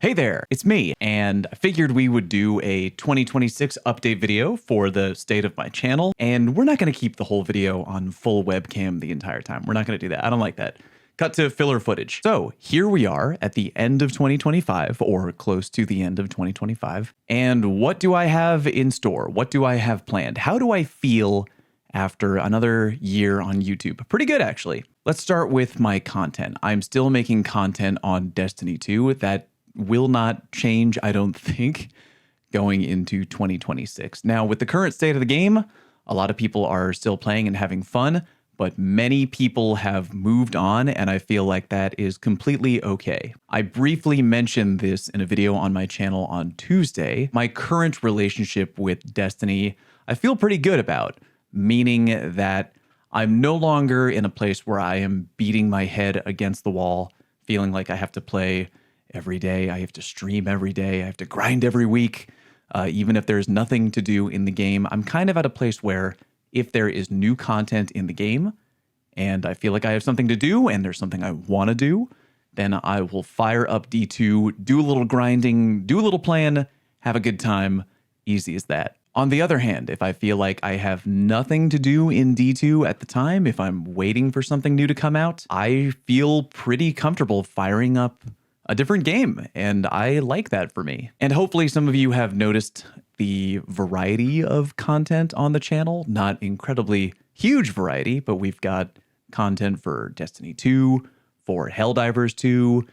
Hey there, it's me, and I figured we would do a 2026 update video for the state of my channel, and we're not going to keep the whole video on full webcam the entire time. We're not going to do that. I don't like that. Cut to filler footage. So here we are at the end of 2025, or close to the end of 2025, and what do I have in store? What do I have planned? How do I feel after another year on YouTube? Pretty good, actually. Let's start with my content. I'm still making content on Destiny 2 that will not change, I don't think, going into 2026. Now, with the current state of the game, a lot of people are still playing and having fun, but many people have moved on, and I feel like that is completely okay. I briefly mentioned this in a video on my channel on Tuesday. My current relationship with Destiny, I feel pretty good about, meaning that I'm no longer in a place where I am beating my head against the wall, feeling like I have to play every day. I have to stream every day. I have to grind every week. Even if there's nothing to do in the game, I'm kind of at a place where if there is new content in the game and I feel like I have something to do and there's something I want to do, then I will fire up D2, do a little grinding, do a little playing, have a good time. Easy as that. On the other hand, if I feel like I have nothing to do in D2 at the time, if I'm waiting for something new to come out, I feel pretty comfortable firing up a different game, and I like that for me. And hopefully some of you have noticed the variety of content on the channel. Not incredibly huge variety, but we've got content for Destiny 2, for Helldivers 2,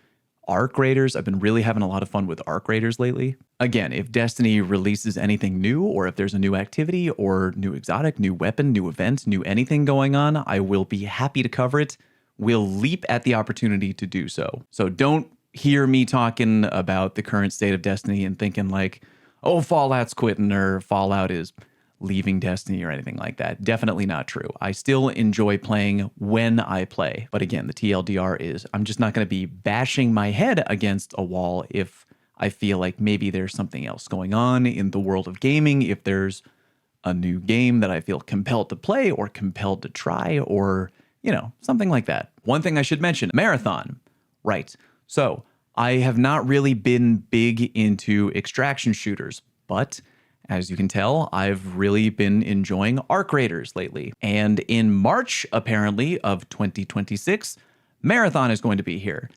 Arc Raiders. I've been really having a lot of fun with Arc Raiders lately. Again, if Destiny releases anything new, or if there's a new activity, or new exotic, new weapon, new event, new anything going on, I will be happy to cover it. We'll leap at the opportunity to do so. So don't hear me talking about the current state of Destiny and thinking like, oh, Fallout's quitting or Fallout is leaving Destiny or anything like that. Definitely not true. I still enjoy playing when I play. But again, the TLDR is I'm just not going to be bashing my head against a wall if I feel like maybe there's something else going on in the world of gaming, if there's a new game that I feel compelled to play or compelled to try or, you know, something like that. One thing I should mention, marathon. Right. So I have not really been big into extraction shooters, but as you can tell, I've really been enjoying Arc Raiders lately. And in March, apparently, of 2026, Marathon is going to be here.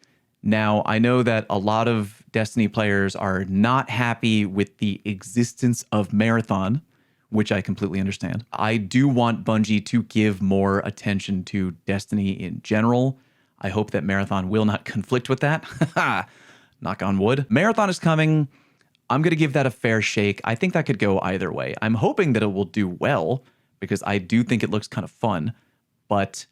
Now, I know that a lot of Destiny players are not happy with the existence of Marathon, which I completely understand. I do want Bungie to give more attention to Destiny in general. I hope that Marathon will not conflict with that. Knock on wood. Marathon is coming. I'm going to give that a fair shake. I think that could go either way. I'm hoping that it will do well because I do think it looks kind of fun, but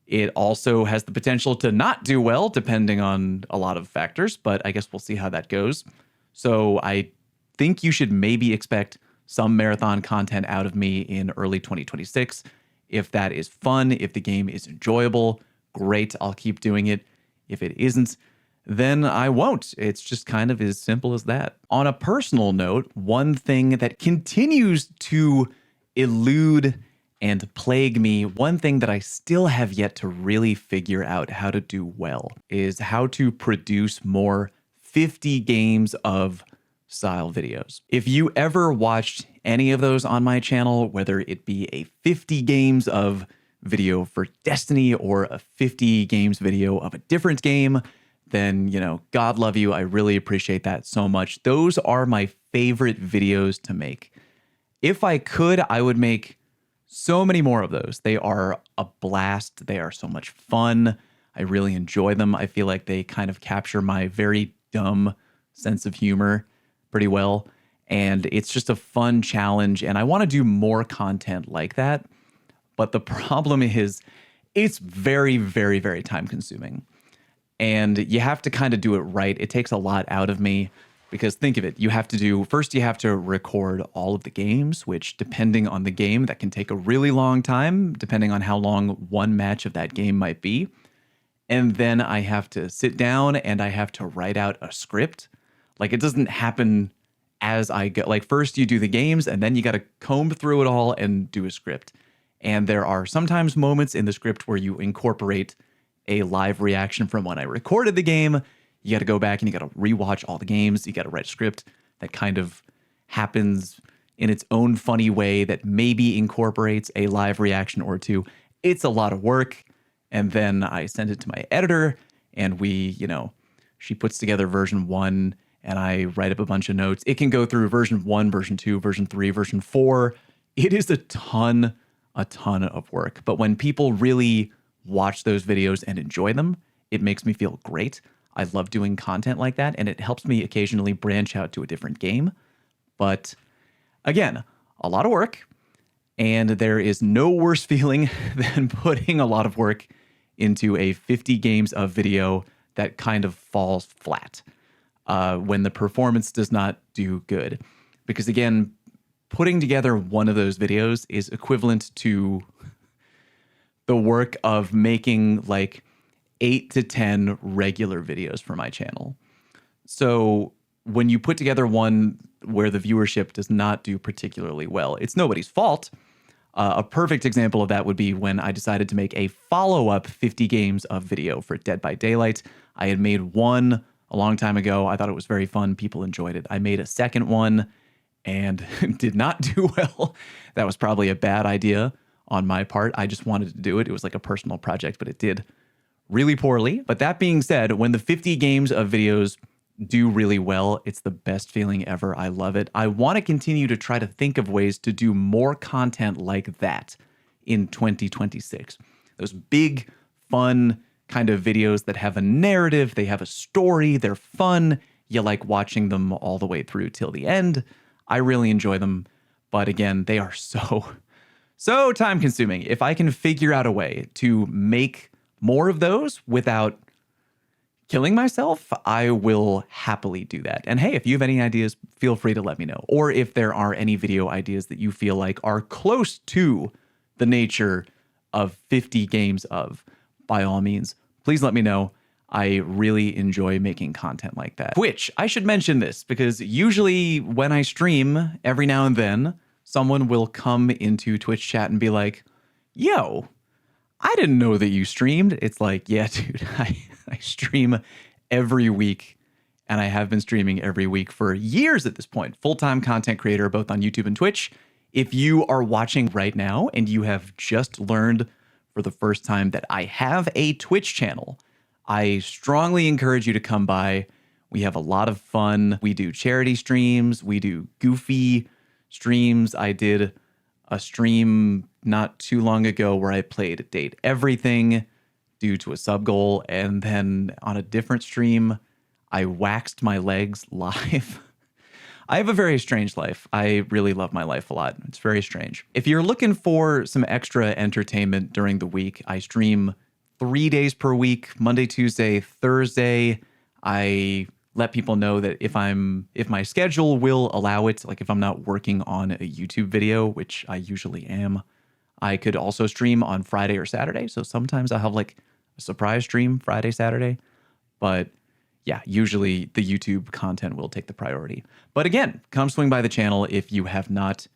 it also has the potential to not do well depending on a lot of factors, but I guess we'll see how that goes. So I think you should maybe expect some Marathon content out of me in early 2026. If that is fun, if the game is enjoyable, great, I'll keep doing it. If it isn't, then I won't. It's just kind of as simple as that. On a personal note, one thing that continues to elude and plague me, one thing that I still have yet to really figure out how to do well is how to produce more 50 games of style videos. If you ever watched any of those on my channel, whether it be a 50 games of video for Destiny or a 50 games video of a different game, then, you know, God love you. I really appreciate that so much. Those are my favorite videos to make. If I could, I would make so many more of those. They are a blast. They are so much fun. I really enjoy them. I feel like they kind of capture my very dumb sense of humor pretty well. And it's just a fun challenge. And I want to do more content like that. But the problem is it's very, very, very time consuming. And you have to kind of do it right. It takes a lot out of me because think of it. You have to do, first you have to record all of the games, which depending on the game, that can take a really long time, depending on how long one match of that game might be. And then I have to sit down and I have to write out a script. Like it doesn't happen as I go. Like first you do the games and then you got to comb through it all and do a script. And there are sometimes moments in the script where you incorporate a live reaction from when I recorded the game. You got to go back and you got to rewatch all the games. You got to write a script that kind of happens in its own funny way that maybe incorporates a live reaction or two. It's a lot of work. And then I send it to my editor and she puts together version 1 and I write up a bunch of notes. It can go through version 1, version 2, version 3, version 4. It is a ton of work. But when people really watch those videos and enjoy them, it makes me feel great. I love doing content like that, and it helps me occasionally branch out to a different game. But again, a lot of work, and there is no worse feeling than putting a lot of work into a 50 games of video that kind of falls flat when the performance does not do good. Because again, putting together one of those videos is equivalent to the work of making like 8 to 10 regular videos for my channel. So when you put together one where the viewership does not do particularly well, it's nobody's fault. A perfect example of that would be when I decided to make a follow-up 50 games of video for Dead by Daylight. I had made one a long time ago. I thought it was very fun. People enjoyed it. I made a second one and did not do well. That was probably a bad idea on my part. I just wanted to do it. It was like a personal project, but it did really poorly. But that being said, when the 50 games of videos do really well, it's the best feeling ever. I love it. I want to continue to try to think of ways to do more content like that in 2026. Those big, fun kind of videos that have a narrative, they have a story, they're fun. You like watching them all the way through till the end. I really enjoy them. But again, they are so time consuming. If I can figure out a way to make more of those without killing myself, I will happily do that. And hey, if you have any ideas, feel free to let me know. Or if there are any video ideas that you feel like are close to the nature of 50 games of, by all means, please let me know. I really enjoy making content like that. Twitch, I should mention this because usually when I stream, every now and then, someone will come into Twitch chat and be like, yo, I didn't know that you streamed. It's like, yeah, dude, I stream every week and I have been streaming every week for years at this point. Full-time content creator, both on YouTube and Twitch. If you are watching right now and you have just learned for the first time that I have a Twitch channel, I strongly encourage you to come by. We have a lot of fun. We do charity streams. We do goofy streams. I did a stream not too long ago where I played Date Everything due to a sub goal. And then on a different stream, I waxed my legs live. I have a very strange life. I really love my life a lot. It's very strange. If you're looking for some extra entertainment during the week, I stream 3 days per week, Monday, Tuesday, Thursday. I let people know that if my schedule will allow it, like if I'm not working on a YouTube video, which I usually am, I could also stream on Friday or Saturday. So sometimes I'll have like a surprise stream Friday, Saturday. But yeah, usually the YouTube content will take the priority. But again, come swing by the channel if you have not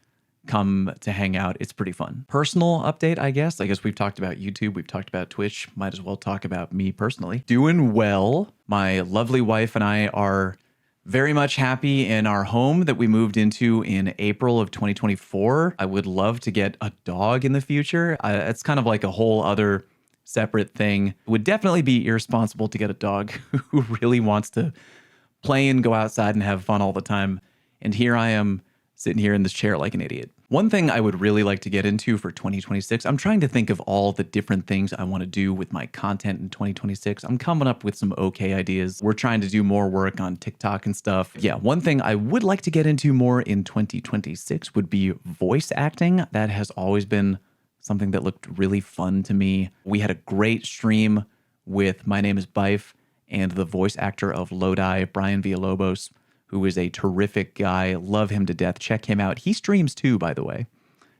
come to hang out. It's pretty fun. Personal update, I guess. I guess we've talked about YouTube. We've talked about Twitch. Might as well talk about me personally. Doing well. My lovely wife and I are very much happy in our home that we moved into in April of 2024. I would love to get a dog in the future. It's kind of like a whole other separate thing. It would definitely be irresponsible to get a dog who really wants to play and go outside and have fun all the time. And here I am sitting here in this chair like an idiot. One thing I would really like to get into for 2026, I'm trying to think of all the different things I want to do with my content in 2026. I'm coming up with some okay ideas. We're trying to do more work on TikTok and stuff. Yeah, one thing I would like to get into more in 2026 would be voice acting. That has always been something that looked really fun to me. We had a great stream with My Name is Bife and the voice actor of Lodi, Brian Villalobos, who is a terrific guy. Love him to death. Check him out. He streams too, by the way.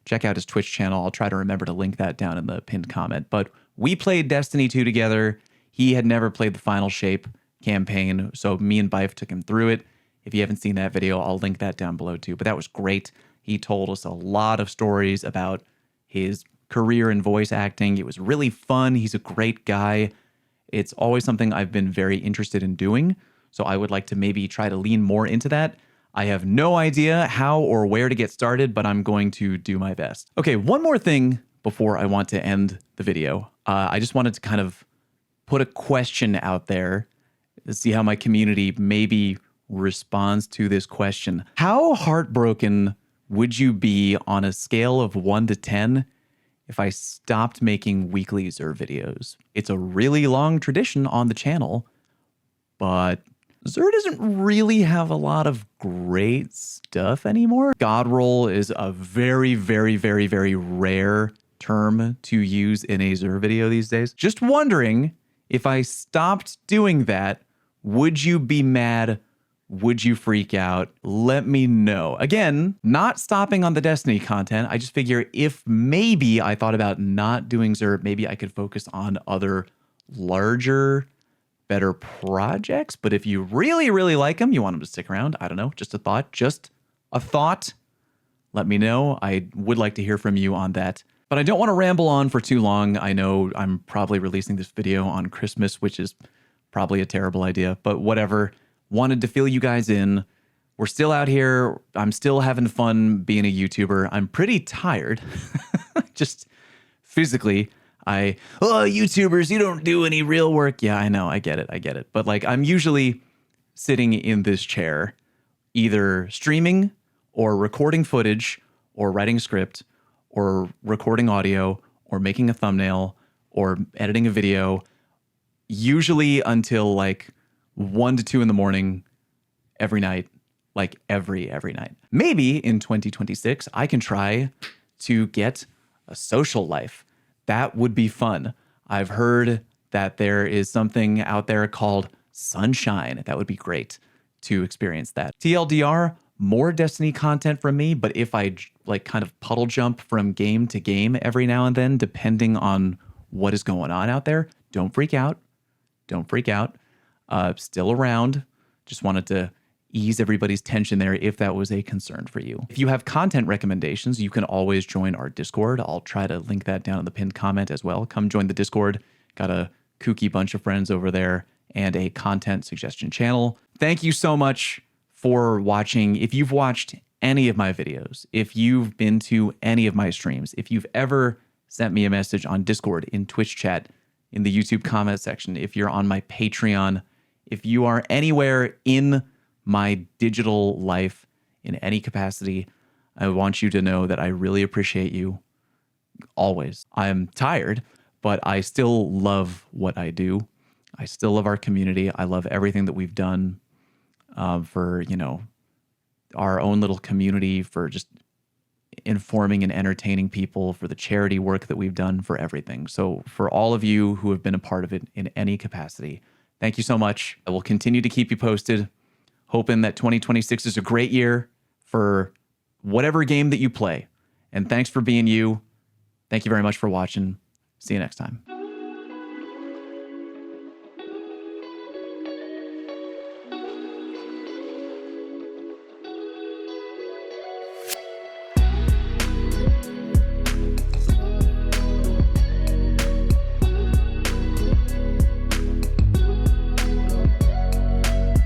Check out his Twitch channel. I'll try to remember to link that down in the pinned comment. But we played Destiny 2 together. He had never played the Final Shape campaign, so me and Bife took him through it. If you haven't seen that video, I'll link that down below too. But that was great. He told us a lot of stories about his career in voice acting. It was really fun. He's a great guy. It's always something I've been very interested in doing. So I would like to maybe try to lean more into that. I have no idea how or where to get started, but I'm going to do my best. Okay, one more thing before I want to end the video. I just wanted to kind of put a question out there to see how my community maybe responds to this question. How heartbroken would you be on a scale of 1 to 10 if I stopped making weekly Xur videos? It's a really long tradition on the channel, but Xur doesn't really have a lot of great stuff anymore. God roll is a very, very, very, very rare term to use in a Xur video these days. Just wondering, if I stopped doing that, would you be mad? Would you freak out? Let me know. Again, not stopping on the Destiny content. I just figure if maybe I thought about not doing Xur, maybe I could focus on other larger, better projects. But if you really, really like them, you want them to stick around, I don't know, just a thought, let me know. I would like to hear from you on that. But I don't want to ramble on for too long. I know I'm probably releasing this video on Christmas, which is probably a terrible idea, but whatever. Wanted to fill you guys in. We're still out here. I'm still having fun being a YouTuber. I'm pretty tired, just physically. YouTubers, you don't do any real work. Yeah, I know. I get it. But like, I'm usually sitting in this chair, either streaming or recording footage or writing a script or recording audio or making a thumbnail or editing a video, usually until like 1 to 2 in the morning every night, like every night. Maybe in 2026, I can try to get a social life. That would be fun. I've heard that there is something out there called Sunshine. That would be great to experience that. TLDR, more Destiny content from me, but if I like kind of puddle jump from game to game every now and then, depending on what is going on out there, don't freak out. Don't freak out. Still around. Just wanted to ease everybody's tension there if that was a concern for you. If you have content recommendations, you can always join our Discord. I'll try to link that down in the pinned comment as well. Come join the Discord. Got a kooky bunch of friends over there and a content suggestion channel. Thank you so much for watching. If you've watched any of my videos, if you've been to any of my streams, if you've ever sent me a message on Discord, in Twitch chat, in the YouTube comment section, if you're on my Patreon, if you are anywhere in my digital life in any capacity, I want you to know that I really appreciate you always. I'm tired, but I still love what I do. I still love our community. I love everything that we've done for, you know, our own little community, for just informing and entertaining people, for the charity work that we've done, for everything. So for all of you who have been a part of it in any capacity, thank you so much. I will continue to keep you posted, hoping that 2026 is a great year for whatever game that you play. And thanks for being you. Thank you very much for watching. See you next time.